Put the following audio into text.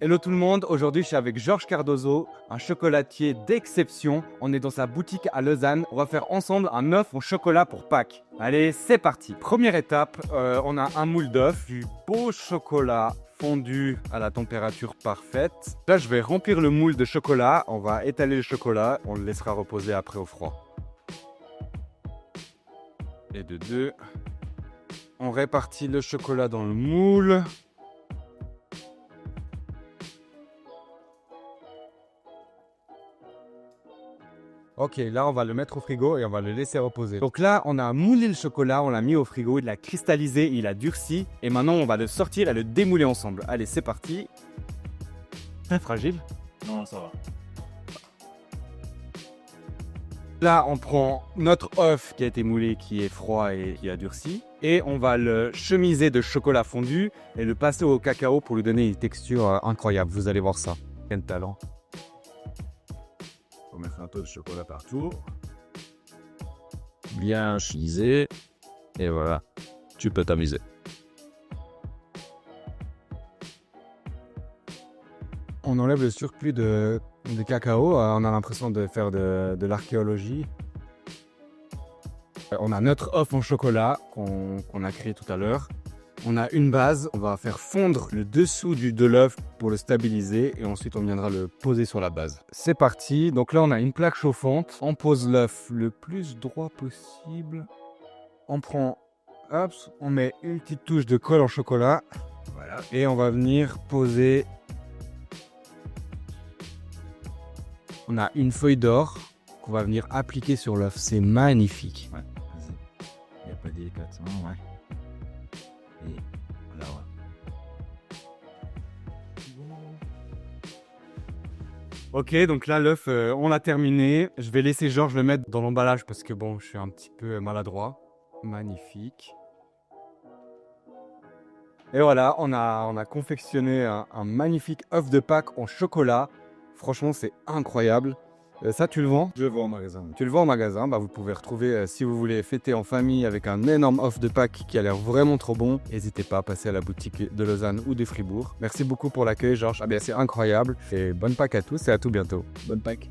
Hello tout le monde, aujourd'hui je suis avec Georges Cardozo, un chocolatier d'exception. On est dans sa boutique à Lausanne. On va faire ensemble un œuf au chocolat pour Pâques. Allez, c'est parti. Première étape, on a un moule d'œuf, du beau chocolat fondu à la température parfaite. Là, je vais remplir le moule de chocolat. On va étaler le chocolat. On le laissera reposer après au froid. Et de deux, on répartit le chocolat dans le moule. Ok, là on va le mettre au frigo et on va le laisser reposer. Donc là, on a moulé le chocolat, on l'a mis au frigo, il a cristallisé, il a durci. Et maintenant, on va le sortir et le démouler ensemble. Allez, c'est parti. Très fragile. Non, ça va. Là, on prend notre œuf qui a été moulé, qui est froid et qui a durci. Et on va le chemiser de chocolat fondu et le passer au cacao pour lui donner une texture incroyable. Vous allez voir ça. Quel talent. Faut mettre un peu de chocolat partout. Bien chemisé. Et voilà, tu peux t'amuser. On enlève le surplus de cacao, on a l'impression de faire de l'archéologie. On a notre œuf en chocolat qu'on a créé tout à l'heure. On a une base, on va faire fondre le dessous de l'œuf pour le stabiliser et ensuite on viendra le poser sur la base. C'est parti, donc là on a une plaque chauffante. On pose l'œuf le plus droit possible. On prend, hop, on met une petite touche de colle en chocolat. Voilà. Et on va venir poser. On a une feuille d'or qu'on va venir appliquer sur l'œuf. C'est magnifique. Ouais, vas-y. Il n'y a pas délicatement, ouais. Et voilà, ouais. Ok, donc là l'œuf, on l'a terminé. Je vais laisser Georges le mettre dans l'emballage parce que bon, je suis un petit peu maladroit. Magnifique. Et voilà, on a confectionné un magnifique œuf de Pâques en chocolat. Franchement, c'est incroyable. Ça, tu le vends? Je vais au magasin. Tu le vends en magasin, vous pouvez retrouver si vous voulez fêter en famille avec un énorme œuf de Pâques qui a l'air vraiment trop bon. N'hésitez pas à passer à la boutique de Lausanne ou de Fribourg. Merci beaucoup pour l'accueil, Georges. C'est incroyable. Et bonne Pâques à tous et à tout bientôt. Bonne Pâques.